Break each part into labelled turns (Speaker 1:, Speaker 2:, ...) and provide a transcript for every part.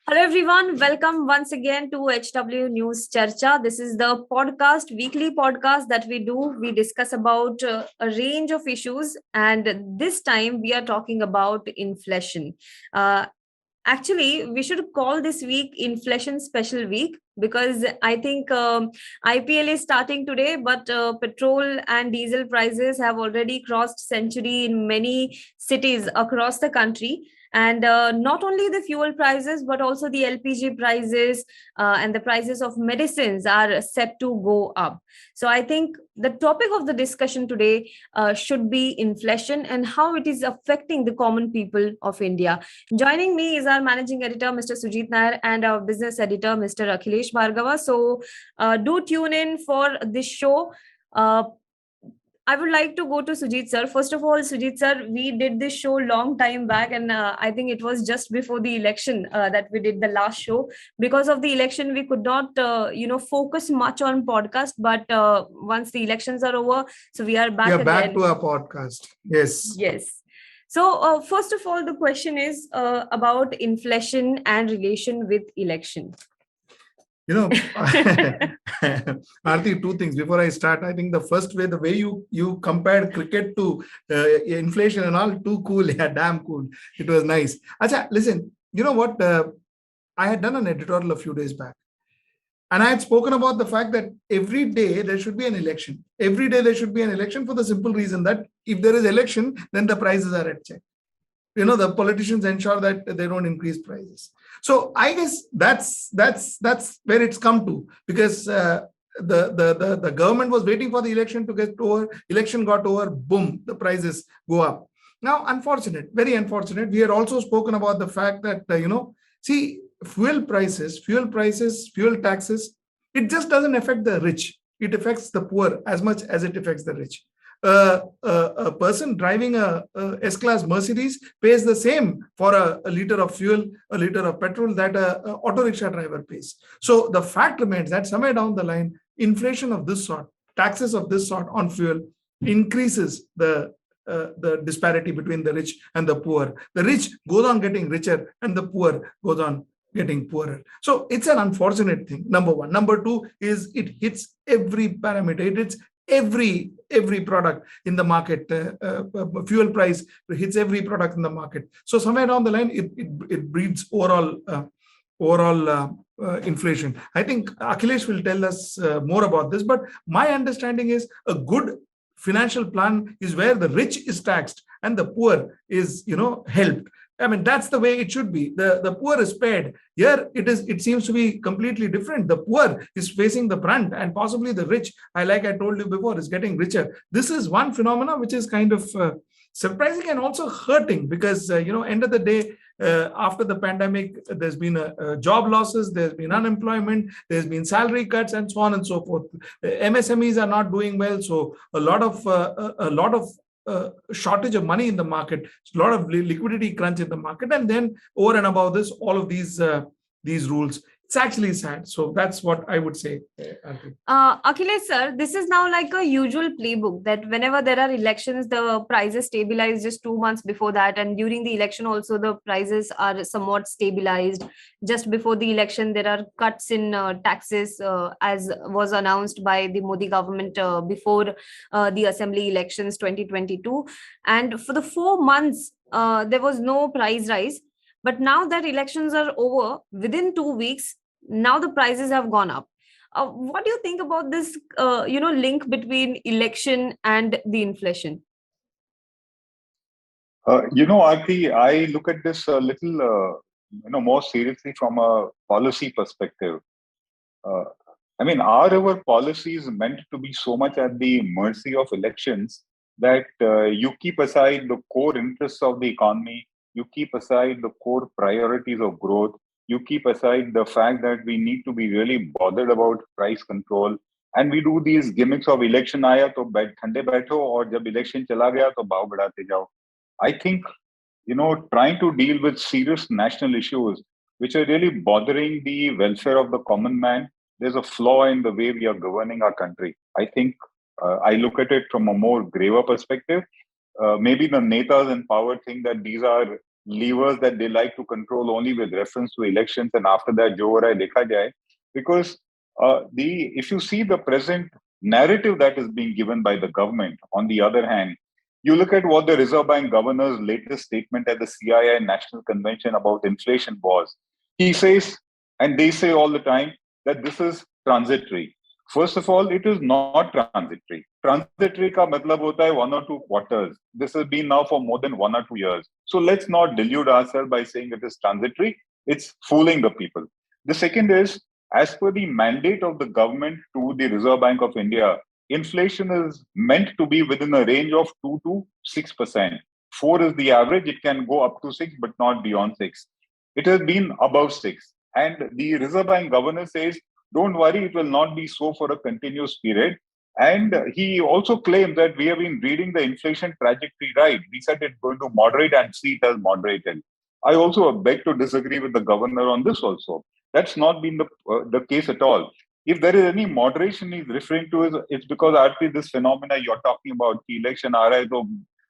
Speaker 1: Hello everyone, welcome once again to HW News Charcha. This is the weekly podcast that we do. We discuss about a range of issues, and this time we are talking about inflation. Uh, Actually, we should call this week Inflation Special Week because I think IPL is starting today, but petrol and diesel prices have already crossed century in many cities across the country. And not only the fuel prices, but also the LPG prices and the prices of medicines are set to go up. So I think the topic of the discussion today should be inflation and how it is affecting the common people of India. Joining me is our managing editor, Mr. Sujit Nair, and our business editor, Mr. Akhilesh Bhargava. So do tune in for this show. Uh, I would like to go to Sujit sir. First of all, Sujit sir, we did this show long time back, and I think it was just before the election that we did the last show. Because of the election, we could not, focus much on podcast. But once the elections are over, so we are
Speaker 2: We
Speaker 1: back
Speaker 2: are back
Speaker 1: again.
Speaker 2: to our podcast. Yes.
Speaker 1: Yes. So, first of all, the question is about inflation and relation with election.
Speaker 2: You know, Aarti, two things. Before I start, I think the way you compared cricket to inflation and all, too cool. Yeah, damn cool. It was nice. Acha, listen, you know what? I had done an editorial a few days back. And I had spoken about the fact that every day there should be an election. Every day there should be an election for the simple reason that if there is election, then the prices are at check. The politicians ensure that they don't increase prices. So I guess that's where it's come to, because the government was waiting for the election to get over. Election got over, boom, the prices go up. Now, very unfortunate. We had also spoken about the fact that see, fuel prices, fuel taxes, it just doesn't affect the rich. It affects the poor as much as it affects the rich. A person driving a S-Class Mercedes pays the same for a liter of fuel, a liter of petrol that a auto rickshaw driver pays. So the fact remains that somewhere down the line, inflation of this sort, taxes of this sort on fuel increases the disparity between the rich and the poor. The rich goes on getting richer and the poor goes on getting poorer. So it's an unfortunate thing, number one. Number two is it hits every parameter. It hits every product in the market. Fuel price hits every product in the market. So somewhere down the line, it breeds overall inflation. I think Akhilesh will tell us more about this, but my understanding is a good financial plan is where the rich is taxed and the poor is helped. I mean, that's the way it should be. The poor is spared. Here it seems to be completely different. The poor is facing the brunt, and possibly the rich, like I told you before, is getting richer. This is one phenomena which is kind of surprising and also hurting, because end of the day, after the pandemic, there's been job losses, there's been unemployment, there's been salary cuts, and so on and so forth. MSMEs are not doing well, so a lot of shortage of money in the market, a lot of liquidity crunch in the market, and then over and above this, all of these rules. It's actually sad. So that's what I would say.
Speaker 1: Akhilesh sir, this is now like a usual playbook that whenever there are elections, the prices stabilize just 2 months before that, and during the election also the prices are somewhat stabilized. Just before the election, there are cuts in taxes, as was announced by the Modi government before the assembly elections 2022, and for the 4 months there was no price rise. But now that elections are over, within 2 weeks, now the prices have gone up. What do you think about this, link between election and the inflation?
Speaker 3: Aarti, I look at this a little, more seriously from a policy perspective. Are our policies meant to be so much at the mercy of elections that you keep aside the core interests of the economy, you keep aside the core priorities of growth, you keep aside the fact that we need to be really bothered about price control, and we do these gimmicks of election आया तो ठंडे बैठो और जब election चला गया तो भाव बढ़ाते जाओ. I think, trying to deal with serious national issues which are really bothering the welfare of the common man, there's a flaw in the way we are governing our country. I think I look at it from a more graver perspective. Maybe the netas in power think that these are levers that they like to control only with reference to elections, and after that, jo ho raha hai, dekha jaye. Because if you see the present narrative that is being given by the government, on the other hand, you look at what the Reserve Bank governor's latest statement at the CII National Convention about inflation was. He says, and they say all the time, that this is transitory. First of all, it is not transitory. Transitory ka matlab hota hai 1 or 2 quarters. This has been now for more than 1 or 2 years. So let's not delude ourselves by saying it is transitory. It's fooling the people. The second is, as per the mandate of the government to the Reserve Bank of India, inflation is meant to be within a range of 2 to 6%. 4 is the average. It can go up to 6, but not beyond 6. It has been above 6. And the Reserve Bank governor says, don't worry, it will not be so for a continuous period. And he also claimed that we have been reading the inflation trajectory right. We said it's going to moderate, and see it has moderated. I also beg to disagree with the governor on this also. That's not been the case at all. If there is any moderation he's referring to, it's because RP, this phenomena you're talking about, कि election आ रहा है तो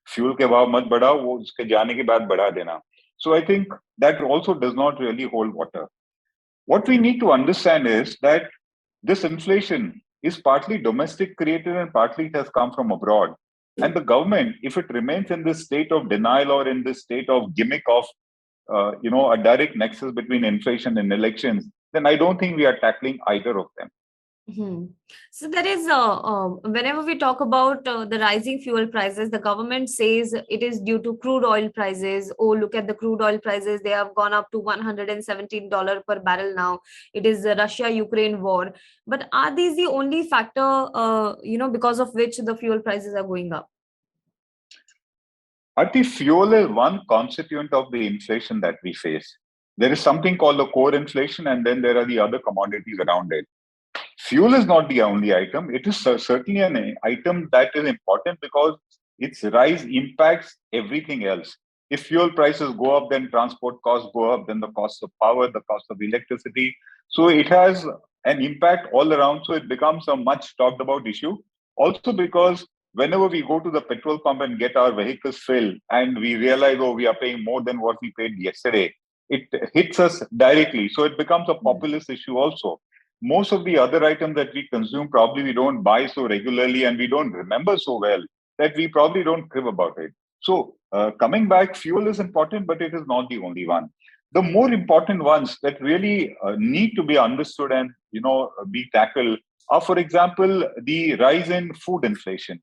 Speaker 3: fuel के भाव मत बढ़ाओ, वो उसके जाने के बाद बढ़ा देना. So I think that also does not really hold water. What we need to understand is that this inflation is partly domestic created and partly it has come from abroad. And the government, if it remains in this state of denial or in this state of gimmick of a direct nexus between inflation and elections, then I don't think we are tackling either of them.
Speaker 1: So there is, whenever we talk about the rising fuel prices, the government says it is due to crude oil prices. Oh, look at the crude oil prices. They have gone up to $117 per barrel now. It is the Russia-Ukraine war. But are these the only factor, because of which the fuel prices are going up?
Speaker 3: Arti, fuel is one constituent of the inflation that we face. There is something called the core inflation, and then there are the other commodities around it. Fuel is not the only item. It is certainly an item that is important because its rise impacts everything else. If fuel prices go up, then transport costs go up, then the cost of power, the cost of electricity. So it has an impact all around. So it becomes a much talked about issue. Also because whenever we go to the petrol pump and get our vehicles filled and we realize, oh, we are paying more than what we paid yesterday, it hits us directly. So it becomes a populist issue also. Most of the other items that we consume, probably we don't buy so regularly and we don't remember so well that we probably don't crib about it. So coming back, fuel is important, but it is not the only one. The more important ones that really need to be understood and be tackled are, for example, the rise in food inflation.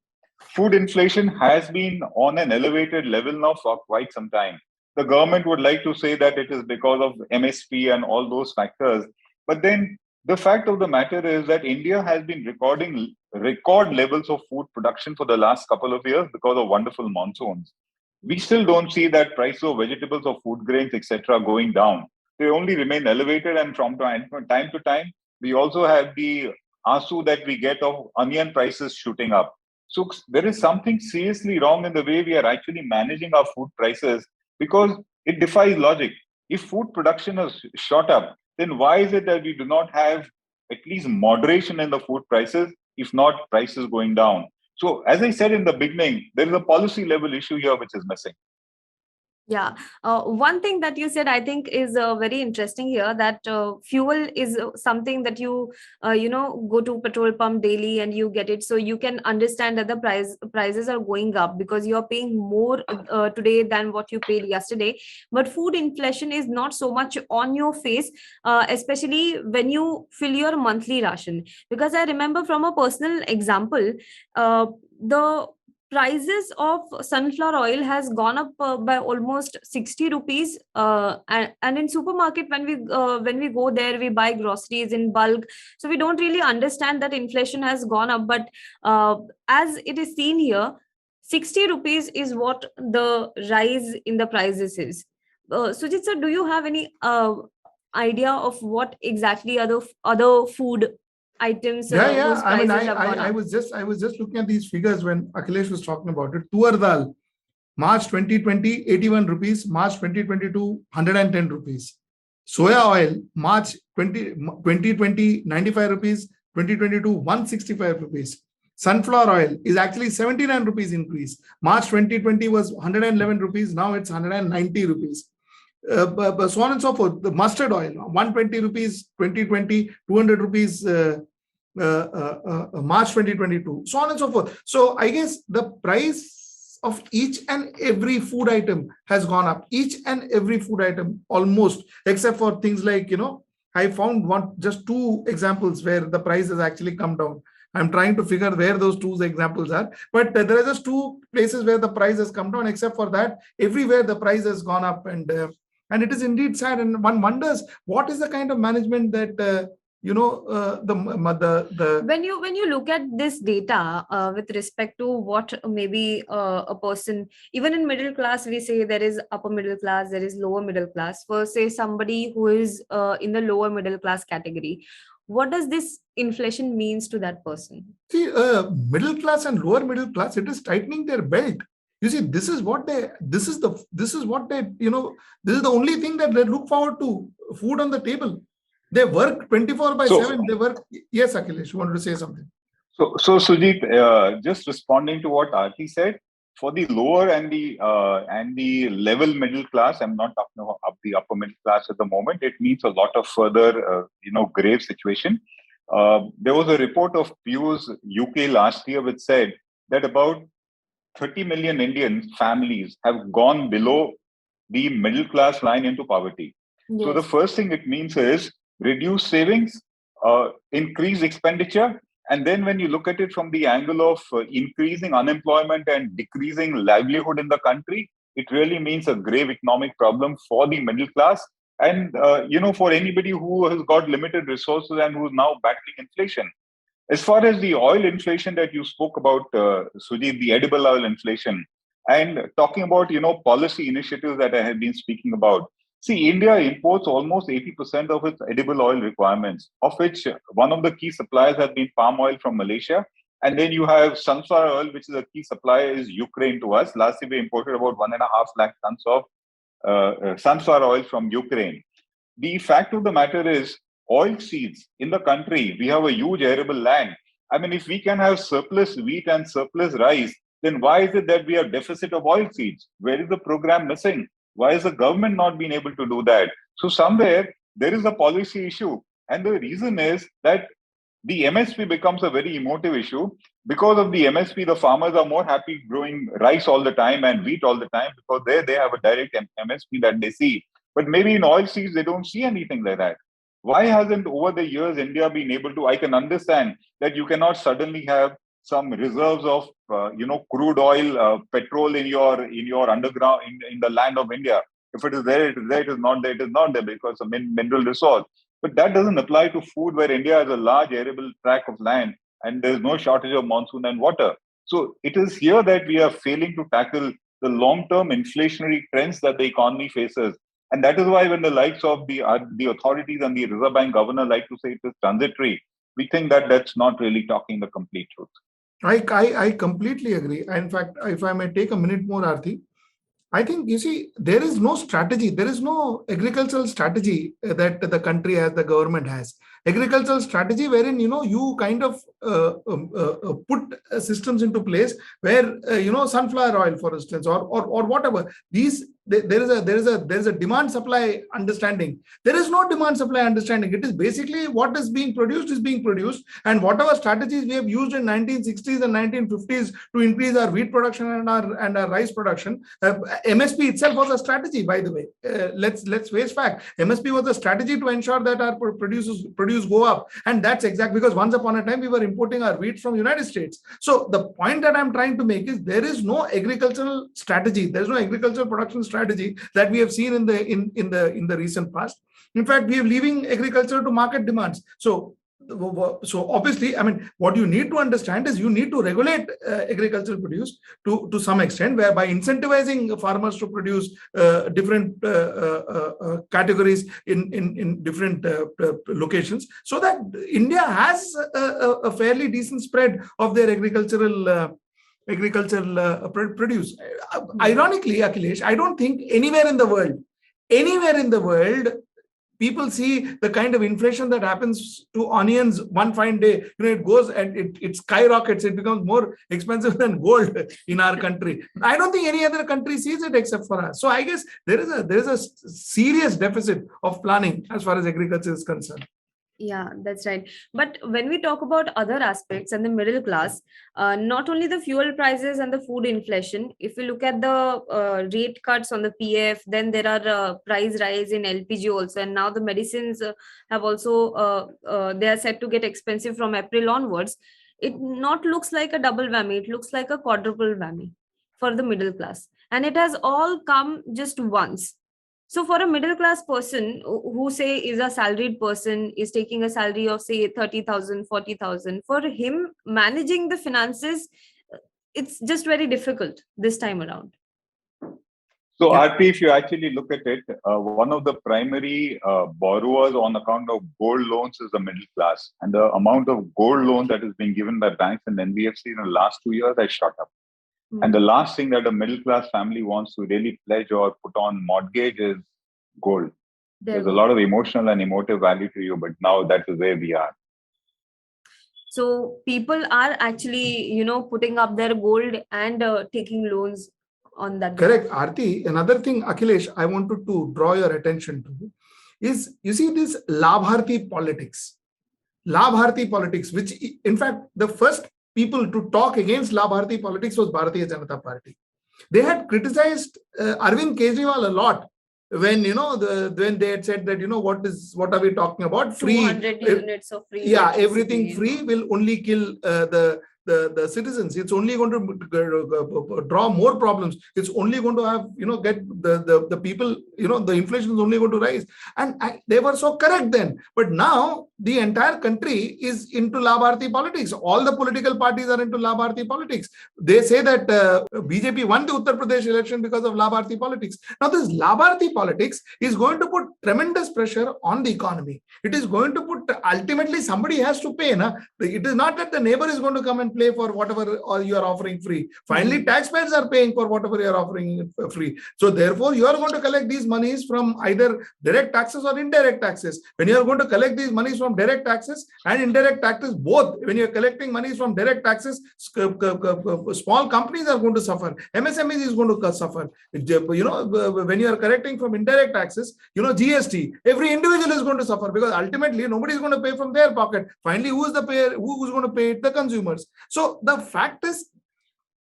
Speaker 3: Food inflation has been on an elevated level now for quite some time. The government would like to say that it is because of MSP and all those factors, but then the fact of the matter is that India has been recording record levels of food production for the last couple of years because of wonderful monsoons. We still don't see that price of vegetables or food grains, etc., going down. They only remain elevated, and from time to time, we also have the ASU that we get of onion prices shooting up. So there is something seriously wrong in the way we are actually managing our food prices because it defies logic. If food production has shot up, then why is it that we do not have at least moderation in the food prices, if not prices going down? So, as I said in the beginning, there is a policy level issue here which is missing.
Speaker 1: Yeah. One thing that you said, I think, is very interesting here, that fuel is something that you, go to petrol pump daily and you get it. So you can understand that the prices are going up because you are paying more today than what you paid yesterday. But food inflation is not so much on your face, especially when you fill your monthly ration. Because I remember from a personal example, the prices of sunflower oil has gone up by almost 60 rupees, and in supermarket, when we go there, we buy groceries in bulk, so we don't really understand that inflation has gone up. But as it is seen here, 60 rupees is what the rise in the prices is. Sujit sir, do you have any idea of what exactly other food items whose
Speaker 2: I mean,
Speaker 1: prices have gone
Speaker 2: I
Speaker 1: up?
Speaker 2: was just looking at these figures when Akhilesh was talking about it. Tuar dal, March 2020, 81 rupees. March 2022, 110 rupees. Soya oil, March 2020, 95 rupees. 2022, 165 rupees. Sunflower oil is actually 79 rupees increase. March 2020 was 111 rupees. Now it's 190 rupees. So on and so forth. The mustard oil, 120 rupees 2020, 200 rupees March 2022, so on and so forth. So I guess the price of each and every food item has gone up. Each and every food item, almost, except for things like, I found just two examples where the price has actually come down. I'm trying to figure where those two examples are, but there are just two places where the price has come down. Except for that, everywhere the price has gone up, and it is indeed sad. And one wonders what is the kind of management that
Speaker 1: when you look at this data with respect to what maybe a person, even in middle class, we say there is upper middle class, there is lower middle class. For say somebody who is in the lower middle class category, what does this inflation means to that person?
Speaker 2: See, middle class and lower middle class, it is tightening their belt. You see, this is the only thing that they look forward to: food on the table. They work 24/7. They work. Yes, Akhilesh, you wanted to say something?
Speaker 3: So Sujit, just responding to what Aarti said, for the lower and the level middle class, I'm not talking about the upper middle class at the moment. It means a lot of further, grave situation. There was a report of Pew's UK last year which said that about 30 million Indian families have gone below the middle class line into poverty. Yes. So the first thing it means is reduce savings, increase expenditure. And then when you look at it from the angle of increasing unemployment and decreasing livelihood in the country, it really means a grave economic problem for the middle class. And, for anybody who has got limited resources and who is now battling inflation. As far as the oil inflation that you spoke about, Sujit, the edible oil inflation, and talking about, policy initiatives that I have been speaking about. See, India imports almost 80% of its edible oil requirements, of which one of the key suppliers has been palm oil from Malaysia. And then you have sunflower oil, which is a key supplier, is Ukraine to us. Last year, we imported about 1.5 lakh tons of sunflower oil from Ukraine. The fact of the matter is, oil seeds in the country, we have a huge arable land. I mean, if we can have surplus wheat and surplus rice, then why is it that we have deficit of oil seeds? Where is the program missing? Why is the government not being able to do that? So somewhere there is a policy issue. And the reason is that the MSP becomes a very emotive issue. Because of the MSP, the farmers are more happy growing rice all the time and wheat all the time, because there they have a direct MSP that they see. But maybe in oil seeds, they don't see anything like that. Why hasn't over the years India been able to? I can understand that you cannot suddenly have some reserves of crude oil, petrol in your underground in the land of India. If it is there, it is there. It is not there, it is not there, because of mineral resource. But that doesn't apply to food, where India has a large arable tract of land and there is no shortage of monsoon and water. So it is here that we are failing to tackle the long-term inflationary trends that the economy faces. And that is why when the likes of the authorities and the Reserve Bank governor like to say it is transitory, we think that that's not really talking the complete truth.
Speaker 2: I completely agree. In fact, if I may take a minute more, Aarti, I think, you see, there is no strategy. There is no agricultural strategy that the country has, the government has. Agricultural strategy wherein, you kind of put systems into place where, sunflower oil, for instance, or whatever. There is a demand supply understanding. There is no demand supply understanding. It is basically what is being produced, and whatever strategies we have used in 1960s and 1950s to increase our wheat production and our rice production. MSP itself was a strategy, by the way. Let's face fact. MSP was a strategy to ensure that our produce go up, and that's exactly because once upon a time we were importing our wheat from United States. So the point that I'm trying to make is there is no agricultural strategy. There is no agricultural production strategy that we have seen in the recent past. In fact, we are leaving agriculture to market demands. So obviously, I mean, what you need to understand is you need to regulate agricultural produce to some extent, whereby incentivizing farmers to produce different categories in different locations, so that India has a fairly decent spread of their agricultural produce. Ironically, Akhilesh, I don't think anywhere in the world people see the kind of inflation that happens to onions one fine day. It goes and it skyrockets. It becomes more expensive than gold in our country. I don't think any other country sees it except for us. So I guess there is a serious deficit of planning as far as agriculture is concerned.
Speaker 1: Yeah, that's right. But when we talk about other aspects and the middle class, not only the fuel prices and the food inflation, if you look at the rate cuts on the PF, then there are price rise in LPG also. And now the medicines have also, they are set to get expensive from April onwards. It not looks like a double whammy, it looks like a quadruple whammy for the middle class. And it has all come just once. So for a middle class person who say is a salaried person, is taking a salary of say 30,000, 40,000, for him managing the finances, it's just very difficult this time around.
Speaker 3: So RP, if you actually look at it, one of the primary borrowers on account of gold loans is the middle class. And the amount of gold loans that is being given by banks and NBFC in the last 2 years has shot up. And the last thing that a middle class family wants to really pledge or put on mortgage is gold. There's a lot of emotional and emotive value to you, but now that is where we are.
Speaker 1: So people are actually, putting up their gold and taking loans on that.
Speaker 2: Correct. Aarti, another thing, Akhilesh, I wanted to draw your attention to is, you see, this Labharti politics. Labharti politics, which in fact, the first people to talk against Labharti politics was Bharatiya Janata Party. They had criticized Arvind Kejriwal a lot when when they had said that what are we talking about? Free
Speaker 1: 200 units of free.
Speaker 2: Yeah, everything free will only kill the citizens. It's only going to draw more problems. It's only going to have get the people, the inflation is only going to rise. And they were so correct then. But now the entire country is into Labharti politics. All the political parties are into Labharti politics. They say that BJP won the Uttar Pradesh election because of Labharti politics. Now this Labharti politics is going to put tremendous pressure on the economy. It is going to put, ultimately somebody has to pay. It is not that the neighbor is going to come and play for whatever you are offering free. Finally, taxpayers are paying for whatever you are offering free. So therefore, you are going to collect these monies from either direct taxes or indirect taxes. When you are going to collect these monies from direct taxes and indirect taxes, both, when you are collecting monies from direct taxes, small companies are going to suffer. MSMEs is going to suffer. When you are collecting from indirect taxes, GST, every individual is going to suffer, because ultimately nobody is going to pay from their pocket. Finally, who is the payer? Who is going to pay it? The consumers. So the fact is,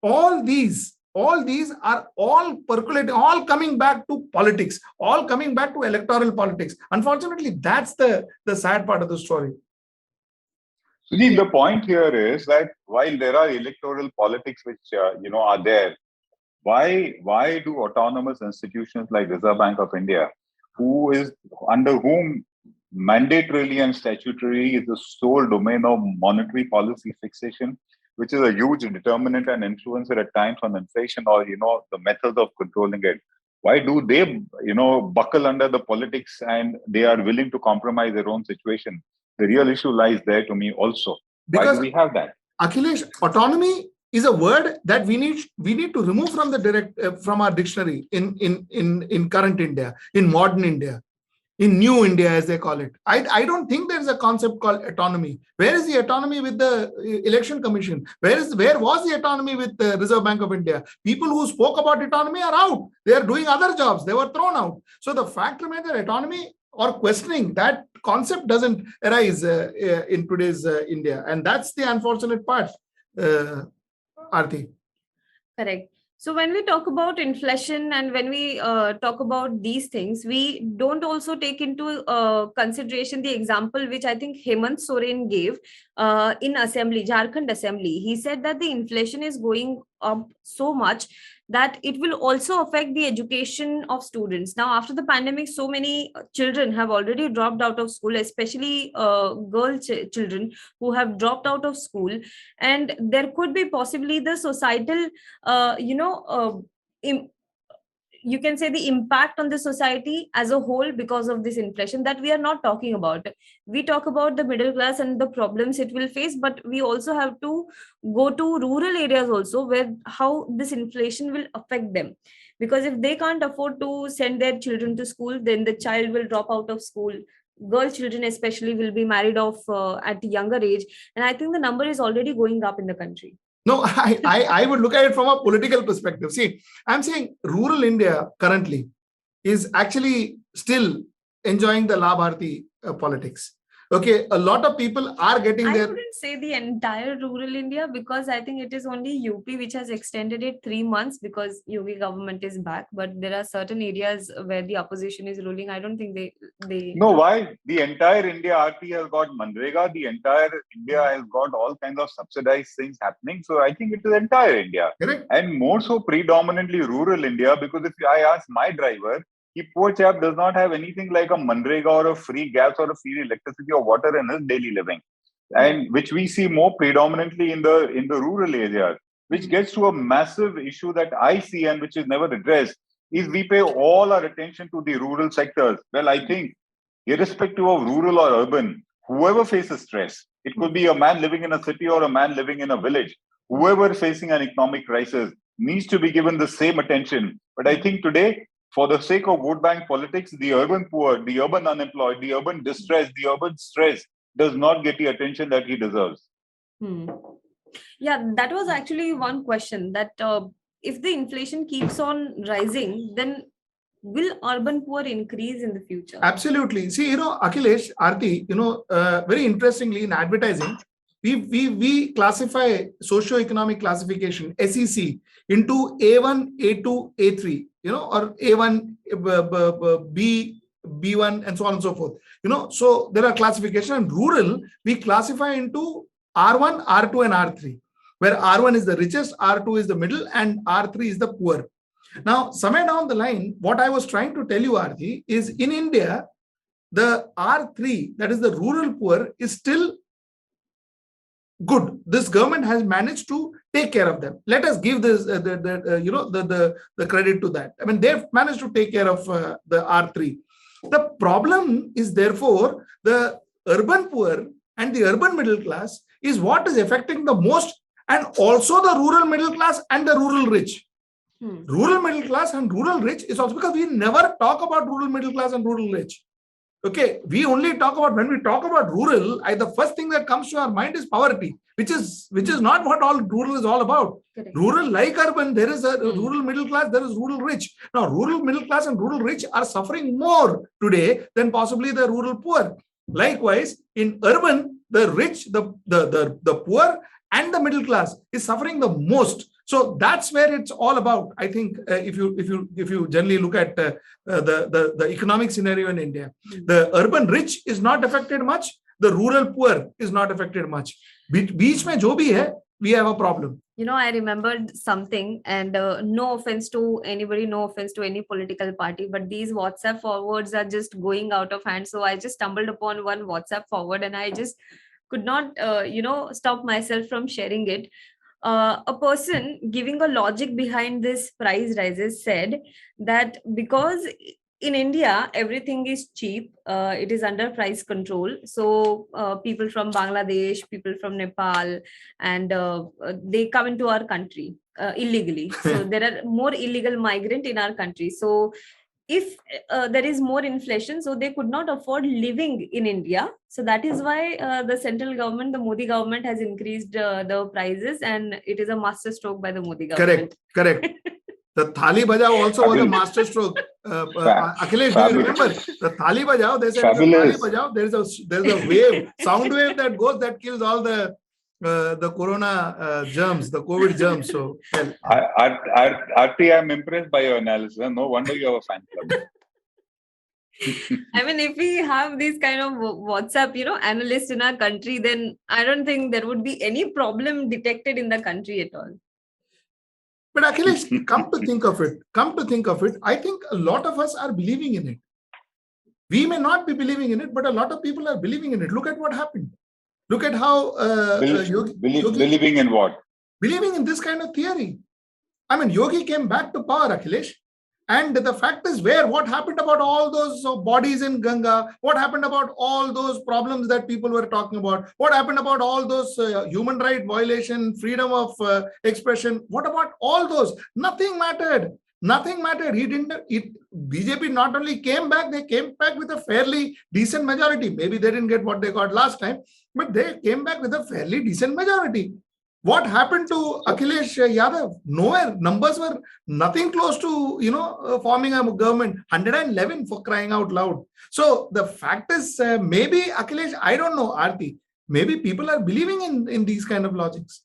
Speaker 2: all these are all percolating, all coming back to politics, all coming back to electoral politics. Unfortunately, that's the sad part of the story.
Speaker 3: Sujit, the point here is that while there are electoral politics which are there, why do autonomous institutions like Reserve Bank of India, under whom mandatorily and statutory is the sole domain of monetary policy fixation, which is a huge determinant and influencer at times on inflation or the methods of controlling it. Why do they buckle under the politics and they are willing to compromise their own situation? The real issue lies there to me also. Why do we have that?
Speaker 2: Akhilesh, autonomy is a word that we need to remove from the from our dictionary in current India, in modern India, in new India, as they call it. I don't think there is a concept called autonomy. Where is the autonomy with the election commission? Where was the autonomy with the Reserve Bank of India? People who spoke about autonomy are out. They are doing other jobs. They were thrown out. So the fact remains that autonomy or questioning that concept doesn't arise in today's India. And that's the unfortunate part, Aarti.
Speaker 1: Correct. So when we talk about inflation and when we talk about these things, we don't also take into consideration the example which I think Hemant Soren gave in Assembly, Jharkhand Assembly. He said that the inflation is going up so much that it will also affect the education of students. Now, after the pandemic, so many children have already dropped out of school, especially children who have dropped out of school. And there could be possibly the societal, you can say the impact on the society as a whole because of this inflation that we are not talking about. We talk about the middle class and the problems it will face, but we also have to go to rural areas also where how this inflation will affect them. Because if they can't afford to send their children to school, then the child will drop out of school. Girl children especially will be married off at a younger age, and I think the number is already going up in the country.
Speaker 2: No, I would look at it from a political perspective. See, I'm saying rural India currently is actually still enjoying the Labharti politics. Okay, a lot of people are getting
Speaker 1: I
Speaker 2: their...
Speaker 1: wouldn't say the entire rural India, because I think it is only UP which has extended it 3 months because Yogi government is back. But there are certain areas where the opposition is ruling. I don't think they.
Speaker 3: No, why? The entire India RT has got Manrega. The entire India has got all kinds of subsidized things happening. So I think it is entire India.
Speaker 2: Correct.
Speaker 3: And more so predominantly rural India, because if I ask my driver, he poor chap does not have anything like a Manrega or a free gas or a free electricity or water in his daily living. And which we see more predominantly in the rural areas, which gets to a massive issue that I see and which is never addressed, is we pay all our attention to the rural sectors. Well, I think irrespective of rural or urban, whoever faces stress, it could be a man living in a city or a man living in a village, whoever is facing an economic crisis needs to be given the same attention. But I think today, for the sake of vote bank politics, the urban poor, the urban unemployed, the urban distress, the urban stress does not get the attention that he deserves.
Speaker 1: Yeah, that was actually one question, that if the inflation keeps on rising, then will urban poor increase in the future?
Speaker 2: Absolutely. See, Akhilesh, Aarti, very interestingly in advertising, we classify socio-economic classification, SEC, into A1, A2, A3, or A1, B, B1, and so on and so forth. So there are classifications. And rural, we classify into R1, R2, and R3, where R1 is the richest, R2 is the middle, and R3 is the poor. Now, somewhere down the line, what I was trying to tell you, Aarti, is in India, the R3, that is the rural poor, is still good. This government has managed to take care of them. Let us give this the credit to that. I mean, they've managed to take care of the R3. The problem is therefore the urban poor and the urban middle class is what is affecting the most, and also the rural middle class and the rural rich. Rural middle class and rural rich is also because we never talk about rural middle class and rural rich. Okay, we only talk about, when we talk about rural, the first thing that comes to our mind is poverty, which is not what all rural is all about. Correct. Rural, like urban, there is a rural middle class, there is rural rich. Now, rural middle class and rural rich are suffering more today than possibly the rural poor. Likewise, in urban, the rich, the poor, and the middle class is suffering the most. So that's where it's all about. I think if you generally look at the economic scenario in India, the urban rich is not affected much. The rural poor is not affected much. Beach mein jo bhi hai, we have a problem.
Speaker 1: I remembered something, and no offense to anybody, no offense to any political party, but these WhatsApp forwards are just going out of hand. So I just stumbled upon one WhatsApp forward, and I just could not, stop myself from sharing it. A person giving a logic behind this price rises said that because in India everything is cheap, it is under price control. So people from Bangladesh, people from Nepal, and they come into our country illegally. So there are more illegal migrants in our country. So if there is more inflation, so they could not afford living in India. So that is why the central government, the Modi government, has increased the prices, and it is a master stroke by the Modi government.
Speaker 2: Correct. The Thali Bajao also was a master stroke. Akhilesh, do you remember? The Thali Bajao, they said the Thali Bajao, there's a wave, sound wave that goes, that kills all the corona germs, the COVID germs. So, well.
Speaker 3: Aarti, I'm impressed by your analysis. No wonder you have a fan club.
Speaker 1: I mean, if we have these kind of WhatsApp, analysts in our country, then I don't think there would be any problem detected in the country at all.
Speaker 2: But Akhilesh, come to think of it, I think a lot of us are believing in it. We may not be believing in it, but a lot of people are believing in it. Look at what happened. Look at how
Speaker 3: believing in what?
Speaker 2: Believing in this kind of theory. I mean, Yogi came back to power, Akhilesh. And the fact is, what happened about all those bodies in Ganga? What happened about all those problems that people were talking about? What happened about all those human right violation, freedom of expression? What about all those? Nothing mattered. Nothing mattered. He didn't. BJP not only came back, they came back with a fairly decent majority. Maybe they didn't get what they got last time, but they came back with a fairly decent majority. What happened to Akhilesh Yadav? Nowhere. Numbers were nothing close to, forming a government. 111 for crying out loud. So the fact is, maybe Akhilesh, I don't know, Aarti, maybe people are believing in these kind of logics.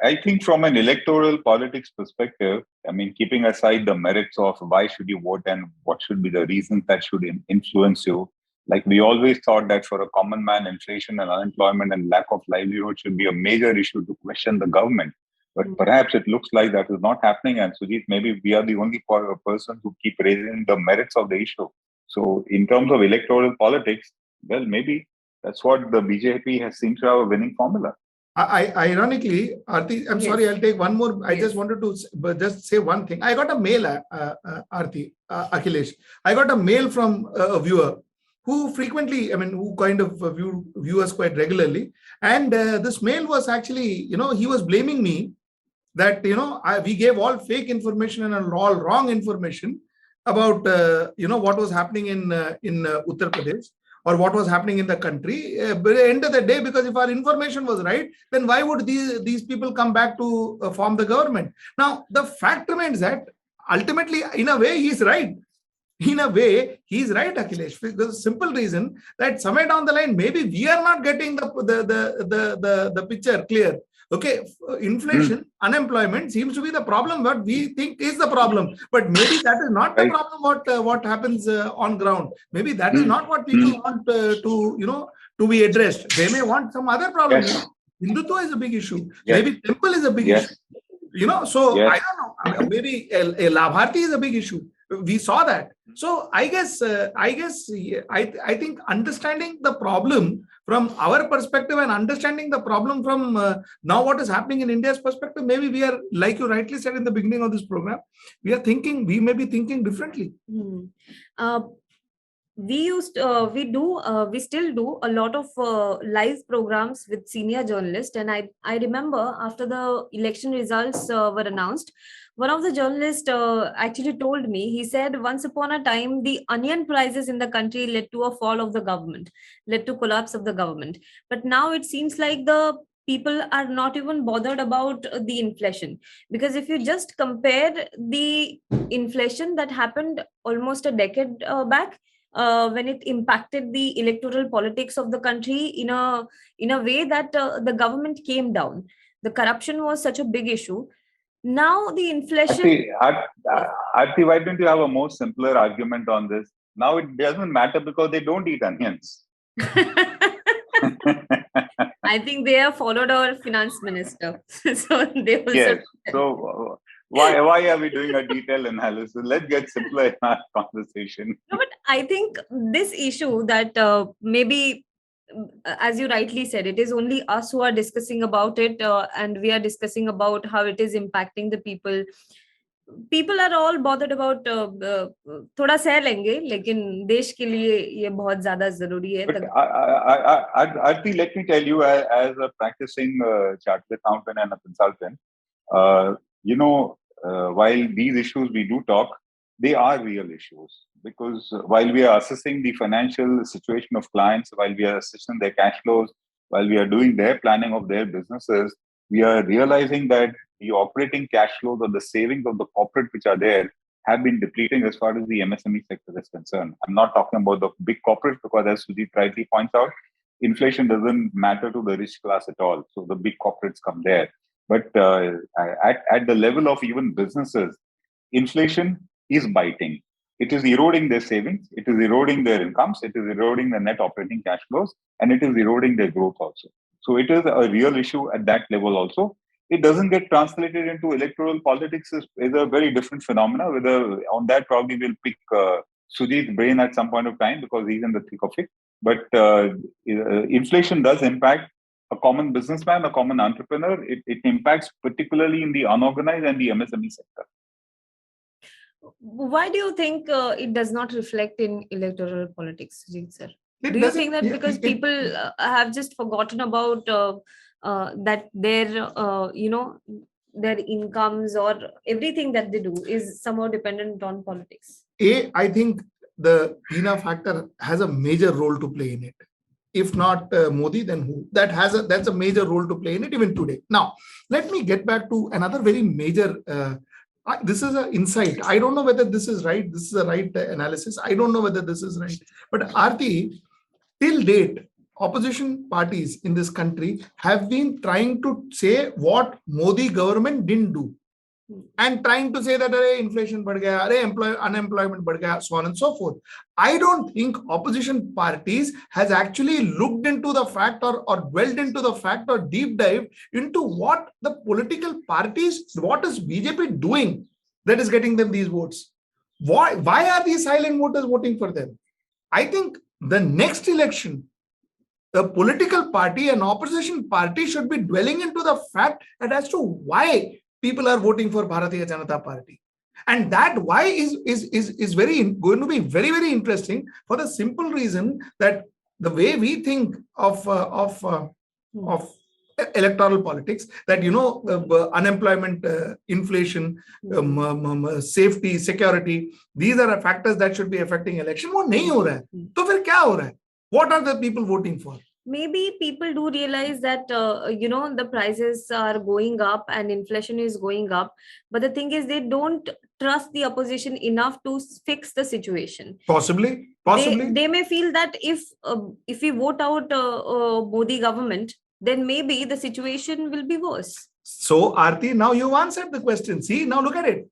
Speaker 3: I think from an electoral politics perspective, I mean, keeping aside the merits of why should you vote and what should be the reasons that should influence you, like we always thought that for a common man, inflation and unemployment and lack of livelihood should be a major issue to question the government. But perhaps it looks like that is not happening. And Sujit, maybe we are the only person who keep raising the merits of the issue. So in terms of electoral politics, well, maybe that's what the BJP has seemed to have a winning formula.
Speaker 2: Ironically, Aarti, I'm sorry, I'll take one more. I just wanted to just say one thing. I got a mail, Aarti, Akhilesh. I got a mail from a viewer who frequently, who kind of view us quite regularly. And this mail was actually, he was blaming me that, we gave all fake information and all wrong information about, what was happening in Uttar Pradesh, or what was happening in the country. But at the end of the day, because if our information was right, then why would these people come back to form the government? Now, the fact remains that ultimately, in a way, he's right. In a way, he's right, Akhilesh. The simple reason that somewhere down the line, maybe we are not getting the picture clear. Okay, inflation, unemployment seems to be the problem. What we think is the problem, but maybe that is not the problem. What happens on ground? Maybe that is not what people want to be addressed. They may want some other problem.
Speaker 3: Yes.
Speaker 2: Hindutva is a big issue.
Speaker 3: Yes.
Speaker 2: Maybe temple is a big issue. So I don't know. Maybe a Labharti is a big issue. We saw that. So I think understanding the problem from our perspective and understanding the problem from now what is happening in India's perspective, maybe we are, like you rightly said in the beginning of this program, we may be thinking differently.
Speaker 1: We still do a lot of live programs with senior journalists, and I remember after the election results were announced, one of the journalists actually told me, he said, once upon a time, the onion prices in the country led to a fall of the government, led to collapse of the government. But now it seems like the people are not even bothered about the inflation. Because if you just compare the inflation that happened almost a decade back, when it impacted the electoral politics of the country in a way that the government came down. The corruption was such a big issue. Now the inflation...
Speaker 3: Aarti, why don't you have a more simpler argument on this? Now it doesn't matter because they don't eat onions.
Speaker 1: I think they have followed our finance minister. So they also...
Speaker 3: Yes. So why are we doing a detailed analysis? Let's get simpler in our conversation.
Speaker 1: No, but I think this issue that maybe, as you rightly said, it is only us who are discussing about it, and we are discussing about how it is impacting the people. People are all bothered about थोड़ा सह लेंगे, लेकिन देश के लिए ये बहुत ज़्यादा ज़रूरी है.
Speaker 3: Aarti, let me tell you, as a practicing chartered accountant and a consultant, while these issues we do talk, they are real issues. Because while we are assessing the financial situation of clients, while we are assessing their cash flows, while we are doing their planning of their businesses, we are realizing that the operating cash flows or the savings of the corporate which are there have been depleting as far as the MSME sector is concerned. I'm not talking about the big corporates because, as Sujit rightly points out, inflation doesn't matter to the rich class at all. So the big corporates come there. But at the level of even businesses, inflation is biting. It is eroding their savings, it is eroding their incomes, it is eroding the net operating cash flows, and it is eroding their growth also. So it is a real issue at that level also. It doesn't get translated into electoral politics is a very different phenomena. Whether on that probably we'll pick Sujit's brain at some point of time because he's in the thick of it. But inflation does impact a common businessman, a common entrepreneur. It impacts particularly in the unorganized and the MSME sector.
Speaker 1: Why do you think it does not reflect in electoral politics, Sujit sir? Do you think that because people have just forgotten about that their, their incomes or everything that they do is somehow dependent on politics?
Speaker 2: I think the Bina factor has a major role to play in it. If not Modi, then who? That's a major role to play in it even today. Now, let me get back to another very major. This is an insight. I don't know whether this is right. This is a right analysis. I don't know whether this is right. But Aarti, till date, opposition parties in this country have been trying to say what Modi government didn't do, and trying to say that inflation बढ़ गया, unemployment बढ़ गया, so on and so forth. I don't think opposition parties has actually looked into the fact or dwelled into the fact or deep dive into what the political parties, what is BJP doing that is getting them these votes. Why are these silent voters voting for them? I think the next election, the political party and opposition party should be dwelling into the fact that as to why people are voting for Bharatiya Janata Party. And that why is going to be very, very interesting for the simple reason that the way we think of electoral politics, that unemployment, inflation, safety, security, these are factors that should be affecting election. वो नहीं हो रहा है, तो फिर क्या हो रहा है? What are the people voting for?
Speaker 1: Maybe people do realize that, the prices are going up and inflation is going up. But the thing is, they don't trust the opposition enough to fix the situation.
Speaker 2: Possibly.
Speaker 1: They may feel that if we vote out Modi government, then maybe the situation will be worse.
Speaker 2: So, Aarti, now you answered the question. See, now look at it.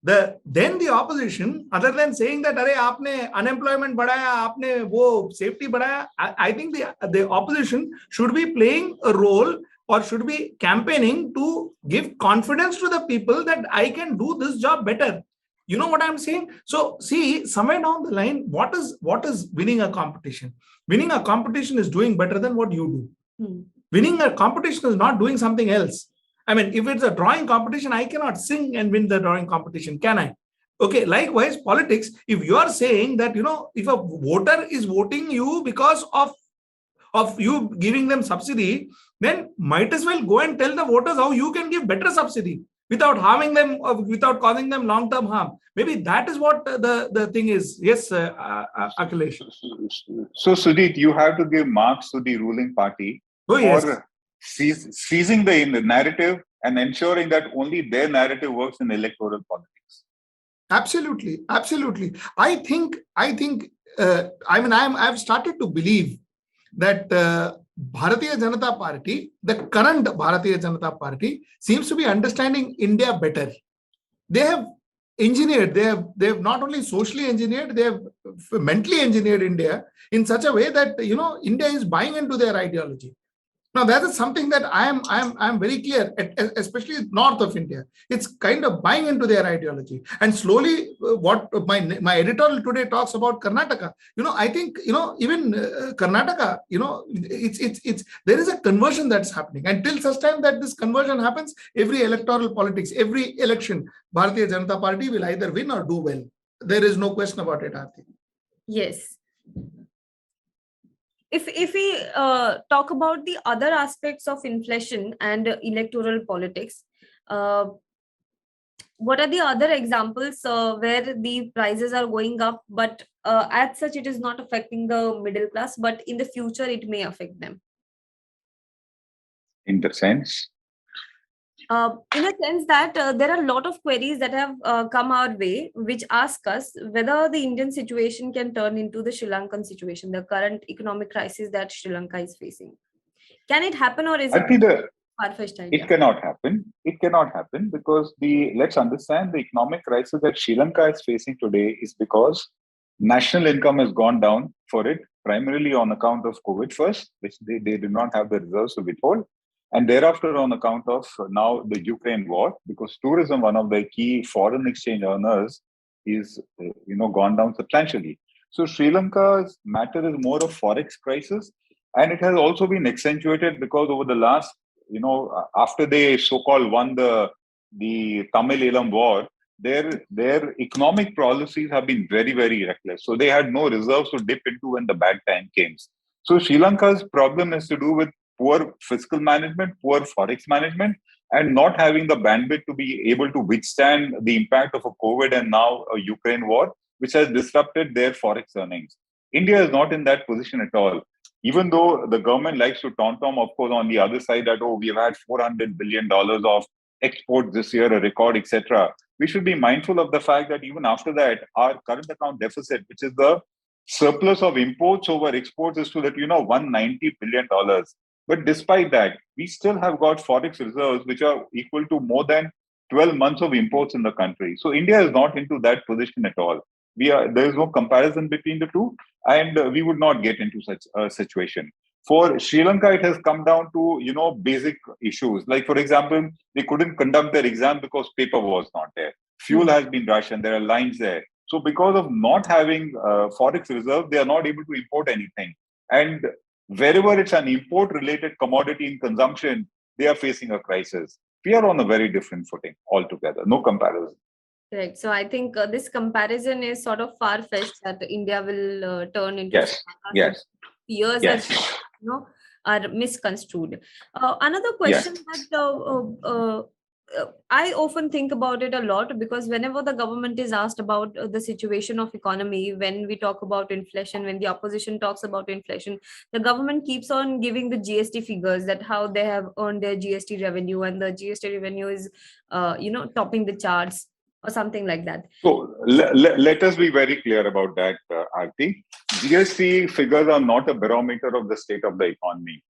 Speaker 2: Then the opposition, other than saying that अरे आपने unemployment बढ़ाया, आपने वो safety बढ़ाया, I think the opposition should be playing a role or should be campaigning to give confidence to the people that I can do this job better. You know what I'm saying? So see, somewhere down the line, what is winning a competition? Winning a competition is doing better than what you do. Winning a competition is not doing something else. I mean, if it's a drawing competition, I cannot sing and win the drawing competition, can I? Okay, likewise, politics, if you are saying that, if a voter is voting you because of you giving them subsidy, then might as well go and tell the voters how you can give better subsidy without harming them or without causing them long-term harm. Maybe that is what the thing is. Yes, Akhilesh.
Speaker 3: So, Sujit, you have to give marks to the ruling party
Speaker 2: for
Speaker 3: seizing the narrative and ensuring that only their narrative works in electoral politics.
Speaker 2: Absolutely. I've started to believe that Bharatiya Janata Party, the current Bharatiya Janata Party, seems to be understanding India better. They have engineered, they have not only socially engineered, they have mentally engineered India in such a way that India is buying into their ideology. Now, that is something that I am very clear, especially north of India. It's kind of buying into their ideology. And slowly, what my editorial today talks about Karnataka, I think, even Karnataka, it's there is a conversion that's happening. Until such time that this conversion happens, every electoral politics, every election, Bharatiya Janata Party will either win or do well. There is no question about it, Aarti.
Speaker 1: Yes. If we talk about the other aspects of inflation and electoral politics, what are the other examples where the prices are going up, but as such it is not affecting the middle class, but in the future it may affect them?
Speaker 3: In the sense?
Speaker 1: In a sense that there are a lot of queries that have come our way, which ask us whether the Indian situation can turn into the Sri Lankan situation, the current economic crisis that Sri Lanka is facing. Can it happen, or is it far-fetched idea?
Speaker 3: It cannot happen. It cannot happen because let's understand the economic crisis that Sri Lanka is facing today is because national income has gone down for it, primarily on account of COVID first, which they did not have the reserves to withhold. And thereafter, on account of now the Ukraine war, because tourism, one of the key foreign exchange earners, is gone down substantially. So Sri Lanka's matter is more of forex crisis, and it has also been accentuated because over the last, after they so-called won the Tamil Elam war, their economic policies have been very, very reckless. So they had no reserves to dip into when the bad time came. So Sri Lanka's problem is to do with poor fiscal management, poor forex management, and not having the bandwidth to be able to withstand the impact of a COVID and now a Ukraine war, which has disrupted their forex earnings. India is not in that position at all. Even though the government likes to tom, of course, on the other side that, oh, we've had $400 billion of exports this year, a record, etc. We should be mindful of the fact that even after that, our current account deficit, which is the surplus of imports over exports, is to that, $190 billion. But despite that, we still have got forex reserves which are equal to more than 12 months of imports in the country. So India is not into that position at all. There is no comparison between the two, and we would not get into such a situation. For Sri Lanka, it has come down to basic issues. Like, for example, they couldn't conduct their exam because paper was not there. Fuel has been rationed. There are lines there. So because of not having forex reserve, they are not able to import anything. And wherever it's an import-related commodity in consumption, they are facing a crisis. We are on a very different footing altogether. No comparison.
Speaker 1: Correct. So I think this comparison is sort of far-fetched that India will turn into
Speaker 3: Yes. Yes.
Speaker 1: Years
Speaker 3: Yes.
Speaker 1: are misconstrued. Another question that I often think about it a lot, because whenever the government is asked about the situation of economy, when we talk about inflation, when the opposition talks about inflation, the government keeps on giving the GST figures, that how they have earned their GST revenue, and the GST revenue is topping the charts or something like that.
Speaker 3: So let us be very clear about that, Aarti. GST figures are not a barometer of the state of the economy.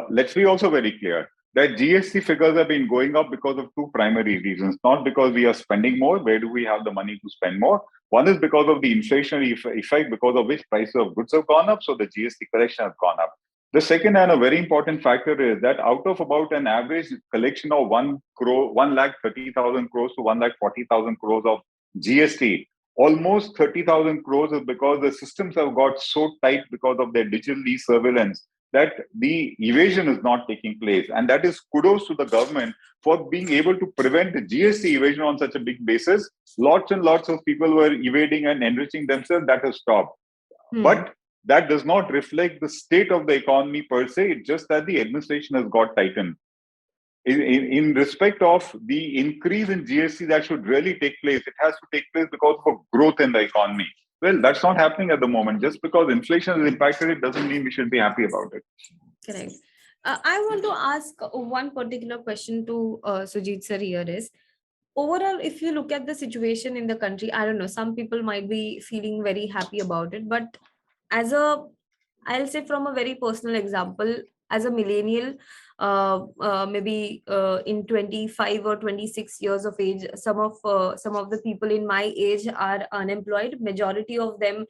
Speaker 3: Let's be also very clear that GST figures have been going up because of two primary reasons. Not because we are spending more. Where do we have the money to spend more? One is because of the inflationary effect, because of which prices of goods have gone up. So the GST collection has gone up. The second and a very important factor is that out of about an average collection of 1,30,000 crores to 1,40,000 crores of GST, almost 30,000 crores is because the systems have got so tight because of their digital e-surveillance that the evasion is not taking place. And that is kudos to the government for being able to prevent the GST evasion on such a big basis. Lots and lots of people were evading and enriching themselves. That has stopped. But that does not reflect the state of the economy per se. It's just that the administration has got tightened. In respect of the increase in GST that should really take place, it has to take place because of growth in the economy. Well, that's not happening at the moment. Just because inflation is impacted, it doesn't mean we should be happy about it.
Speaker 1: Correct. I want to ask one particular question to Sujit sir here is, overall, if you look at the situation in the country, I don't know, some people might be feeling very happy about it, but I'll say from a very personal example, as a millennial, maybe in 25 or 26 years of age, some of the people in my age are unemployed. Majority of them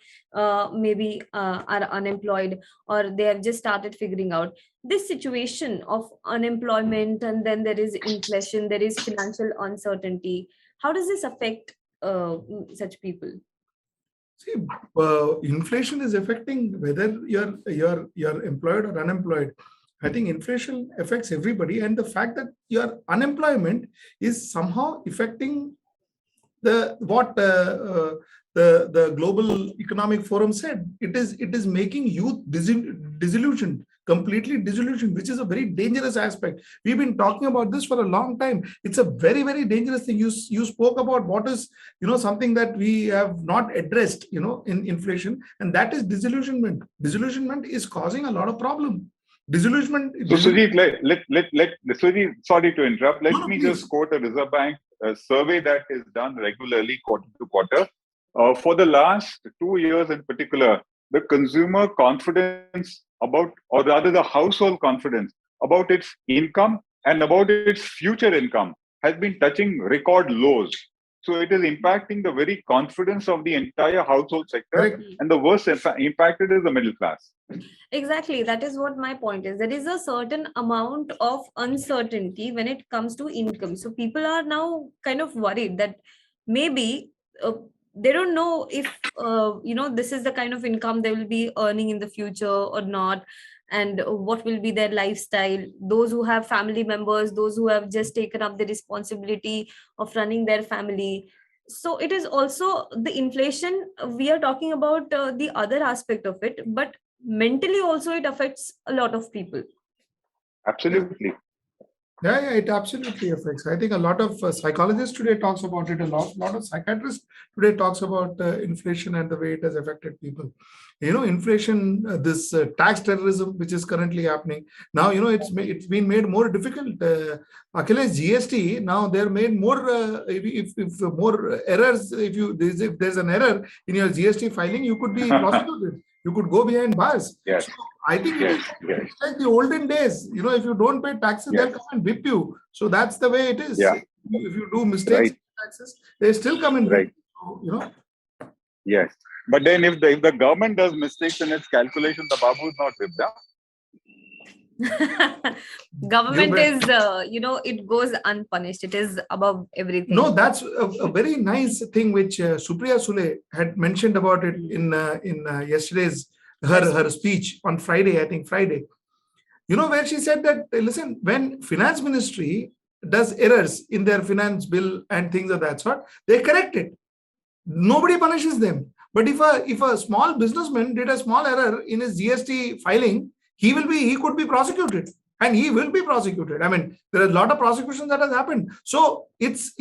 Speaker 1: maybe are unemployed, or they have just started figuring out this situation of unemployment, and then there is inflation, there is financial uncertainty. How does this affect such people?
Speaker 2: See, inflation is affecting whether you're employed or unemployed. I think inflation affects everybody, and the fact that your unemployment is somehow affecting the Global Economic Forum said. It is making youth disillusioned, completely disillusioned, which is a very dangerous aspect. We've been talking about this for a long time. It's a very, very dangerous thing. You spoke about what is something that we have not addressed in inflation, and that is disillusionment. Disillusionment is causing a lot of problem. Disillusionment.
Speaker 3: So Sujit, Sujit, sorry to interrupt. Let me just quote a Reserve Bank survey that is done regularly quarter to quarter. For the last 2 years in particular, the consumer confidence about, or rather the household confidence about its income and about its future income has been touching record lows. So it is impacting the very confidence of the entire household sector, and the worst impacted is the middle class.
Speaker 1: Exactly. That is what my point is. There is a certain amount of uncertainty when it comes to income. So people are now kind of worried that maybe they don't know if, this is the kind of income they will be earning in the future or not, and what will be their lifestyle. Those who have family members, those who have just taken up the responsibility of running their family. So it is also the inflation. We are talking about the other aspect of it, but mentally also it affects a lot of people.
Speaker 3: Absolutely.
Speaker 2: Yeah, it absolutely affects. I think a lot of psychologists today talks about it a lot. A lot of psychiatrists today talks about inflation and the way it has affected people. Inflation, this tax terrorism, which is currently happening now. It's been made more difficult. Achilles, GST now they're made more. If more errors, if there's an error in your GST filing, you could be prosecuted. You could go behind bars.
Speaker 3: Yes.
Speaker 2: So I think
Speaker 3: Yes.
Speaker 2: it's like the olden days. If you don't pay taxes, they'll come and whip you. So that's the way it is.
Speaker 3: Yeah.
Speaker 2: If you do mistakes
Speaker 3: Right.
Speaker 2: in taxes, they still come and whip you. So,
Speaker 3: Yes. But then if the government does mistakes in its calculation, the Babu is not whipped down.
Speaker 1: Government
Speaker 2: bet.
Speaker 1: is, it goes unpunished. It is above everything.
Speaker 2: No, that's a very nice thing which Supriya Sule had mentioned about it in yesterday's her speech on Friday. I think Friday. Where she said that, listen, when finance ministry does errors in their finance bill and things of that sort, they correct it. Nobody punishes them. But if a small businessman did a small error in his GST filing, he could be prosecuted, and he will be prosecuted. I mean, there are a lot of prosecutions that has happened. So it's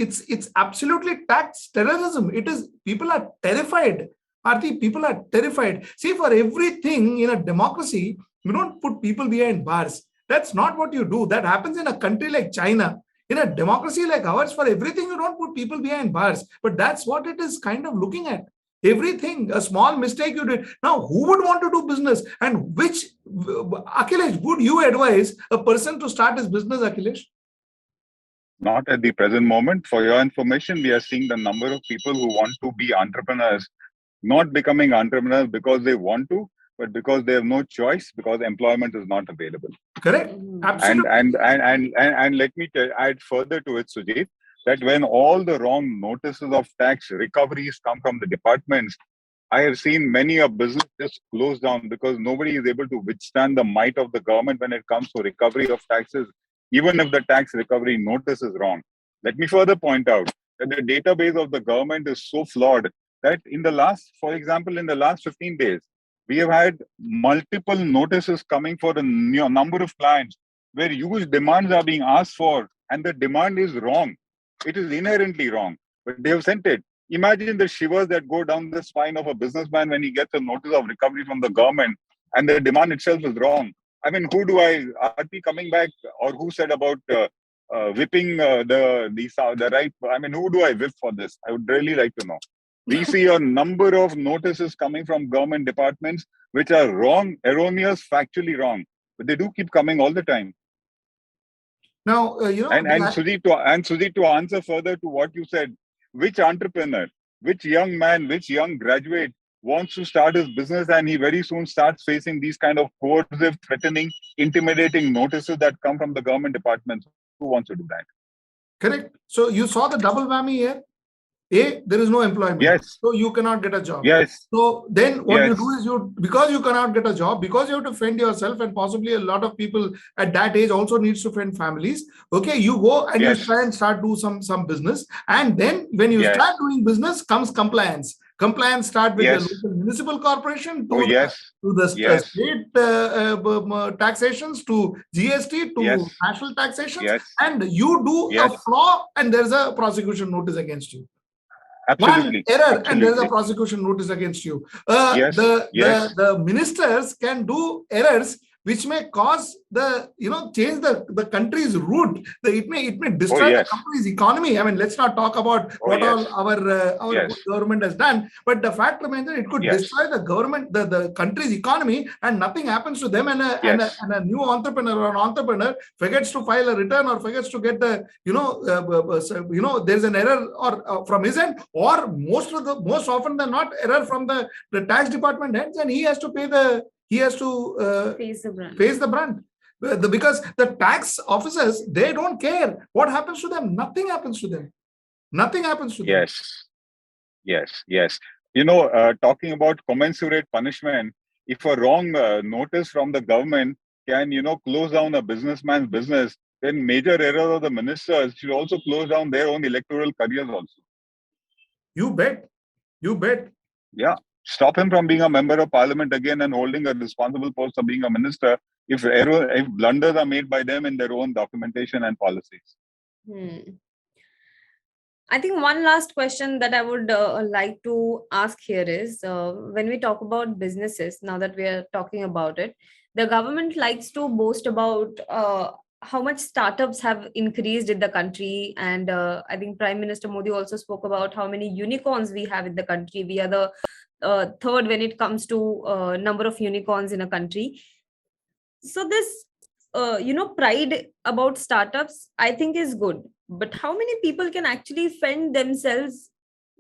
Speaker 2: absolutely tax terrorism. It is, people are terrified. Aarti, people are terrified. See, for everything in a democracy, you don't put people behind bars. That's not what you do. That happens in a country like China. In a democracy like ours, for everything, you don't put people behind bars. But that's what it is kind of looking at. Everything, a small mistake you did. Now, who would want to do business? And Akhilesh, would you advise a person to start his business, Akhilesh?
Speaker 3: Not at the present moment. For your information, we are seeing the number of people who want to be entrepreneurs, not becoming entrepreneurs because they want to, but because they have no choice, because employment is not available.
Speaker 2: Correct. Absolutely.
Speaker 3: And let me add further to it, Sujit, that when all the wrong notices of tax recoveries come from the departments, I have seen many a business just close down because nobody is able to withstand the might of the government when it comes to recovery of taxes, even if the tax recovery notice is wrong. Let me further point out that the database of the government is so flawed that for example, in the last 15 days, we have had multiple notices coming for a number of clients where huge demands are being asked for, and the demand is wrong. It is inherently wrong, but they have sent it. Imagine the shivers that go down the spine of a businessman when he gets a notice of recovery from the government and the demand itself is wrong. I mean, are we coming back, or who said about whipping the right? I mean, who do I whip for this? I would really like to know. We see a number of notices coming from government departments which are wrong, erroneous, factually wrong, but they do keep coming all the time.
Speaker 2: Now,
Speaker 3: Sujit, to answer further to what you said, which entrepreneur, which young man, which young graduate wants to start his business and he very soon starts facing these kind of coercive, threatening, intimidating notices that come from the government departments? Who wants to do that?
Speaker 2: Correct. So you saw the double whammy here. There is no employment.
Speaker 3: Yes.
Speaker 2: So you cannot get a job.
Speaker 3: Yes.
Speaker 2: So then what you do is because you cannot get a job, because you have to fend yourself, and possibly a lot of people at that age also needs to fend families. Okay, you go and you try and start do some business. And then when you start doing business comes compliance. Compliance start with the local municipal corporation to the state taxations, to GST, to national taxations, and you do a flaw and there's a prosecution notice against you.
Speaker 3: Absolutely.
Speaker 2: One error and there is a prosecution notice against you. The ministers can do errors which may cause change the country's root. It may destroy the country's economy. I mean, let's not talk about what all our government has done, but the fact remains that it could destroy the government, the country's economy, and nothing happens to them. And a new entrepreneur or an entrepreneur forgets to file a return or forgets to get the there's an error or from his end, or most often than not error from the tax department ends, and he has to face the brunt. Because the tax officers, they don't care what happens to them. Nothing happens to them.
Speaker 3: Yes. Talking about commensurate punishment, if a wrong notice from the government can close down a businessman's business, then major error of the ministers should also close down their own electoral careers also.
Speaker 2: You bet.
Speaker 3: Yeah. Stop him from being a member of parliament again and holding a responsible post of being a minister, if blunders are made by them in their own documentation and policies.
Speaker 1: I think one last question that I would like to ask here is, when we talk about businesses, now that we are talking about it, the government likes to boast about how much startups have increased in the country. And I think Prime Minister Modi also spoke about how many unicorns we have in the country. We are the third when it comes to number of unicorns in a country. So this pride about startups, I think, is good, but how many people can actually fend themselves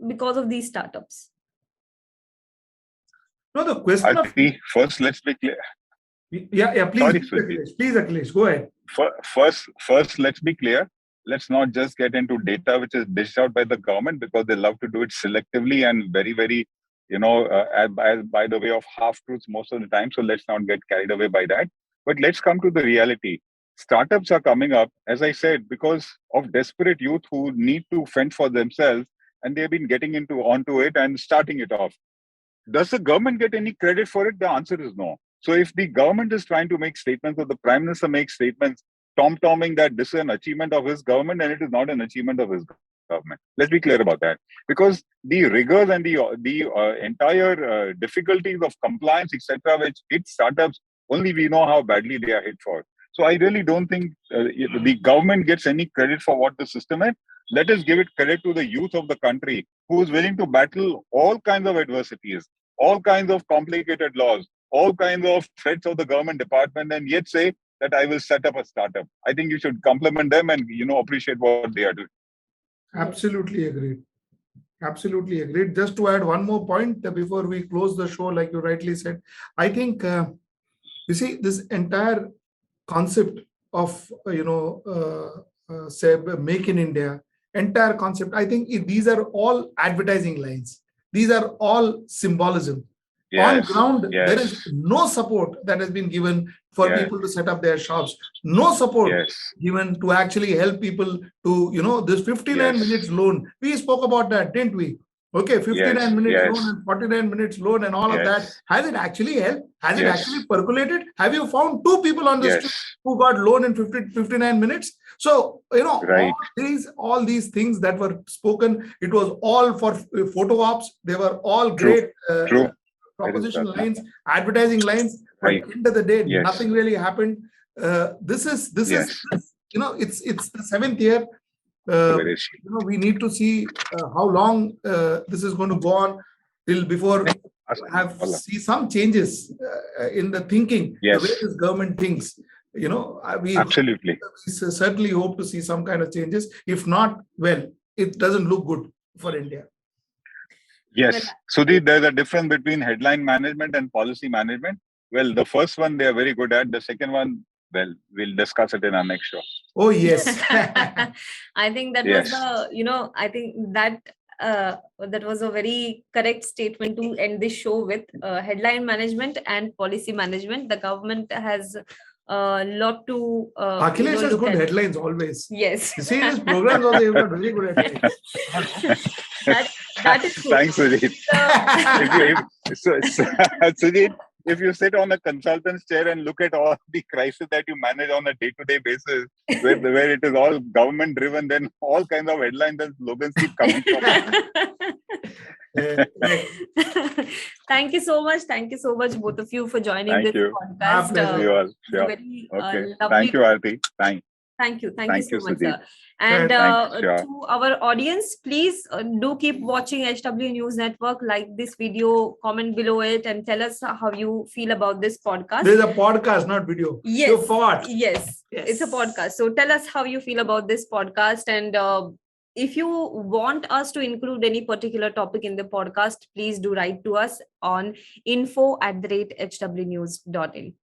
Speaker 1: because of these startups?
Speaker 2: No, the question of
Speaker 3: first, let's be clear.
Speaker 2: Please, Akhilesh, go ahead.
Speaker 3: First, let's be clear. Let's not just get into data which is dished out by the government, because they love to do it selectively and very, very, by the way of half truths most of the time. So let's not get carried away by that. But let's come to the reality. Startups are coming up, as I said, because of desperate youth who need to fend for themselves, and they've been getting onto it and starting it off. Does the government get any credit for it? The answer is no. So if the government is trying to make statements, or the Prime Minister makes statements tom-tomming that this is an achievement of his government, and it is not an achievement of his government. Let's be clear about that. Because the rigors and the entire difficulties of compliance, etc., which hit startups, only we know how badly they are hit for. So I really don't think the government gets any credit for what the system is. Let us give it credit to the youth of the country who is willing to battle all kinds of adversities, all kinds of complicated laws, all kinds of threats of the government department, and yet say that I will set up a startup. I think you should compliment them and appreciate what they are doing.
Speaker 2: Absolutely agreed. Absolutely agreed. Just to add one more point before we close the show, like you rightly said, I think you see this entire concept of say Make in India, entire concept. I think these are all advertising lines. These are all symbolism. On ground, there is no support that has been given for people to set up their shops. No support given to actually help people to, this 59 minutes loan. We spoke about that, didn't we? Okay, 59 minutes loan and 49 minutes loan and all of that. Has it actually helped? Has it actually percolated? Have you found 2 people on the street who got loan in 59 minutes? So, all these things that were spoken, it was all for photo ops. They were all great proposition lines, advertising lines. But at the end of the day, nothing really happened. This is it's the 7th year. We need to see how long this is going to go on till before see some changes in the thinking, the way this government thinks. We certainly hope to see some kind of changes. If not, well, it doesn't look good for India.
Speaker 3: Yes. Sujit, there's a difference between headline management and policy management. Well, the first one they are very good at. The second one, well, we'll discuss it in our next show.
Speaker 2: Oh, yes.
Speaker 1: I think that was I think that was a very correct statement to end this show with. Headline management and policy management. The government has a lot to
Speaker 2: Akhilesh has good headlines always.
Speaker 1: Yes.
Speaker 2: You see his programs also, they've got really good headlines.
Speaker 1: That is true.
Speaker 3: Thanks, Sujit. Sujit, if you sit on a consultant's chair and look at all the crises that you manage on a day-to-day basis, where it is all government-driven, then all kinds of headlines and slogans keep coming from.
Speaker 1: Thank you so much. Thank you so much, both of you, for joining this podcast.
Speaker 3: Very, thank you, Aarti.
Speaker 1: Thank you so much,
Speaker 3: Sujit.
Speaker 1: sir. And to our audience, please do keep watching HW News Network. Like this video, comment below it, and tell us how you feel about this podcast.
Speaker 2: There's a podcast, not video.
Speaker 1: Yes, it's a podcast. So tell us how you feel about this podcast, and if you want us to include any particular topic in the podcast, please do write to us on info@hwnews.in.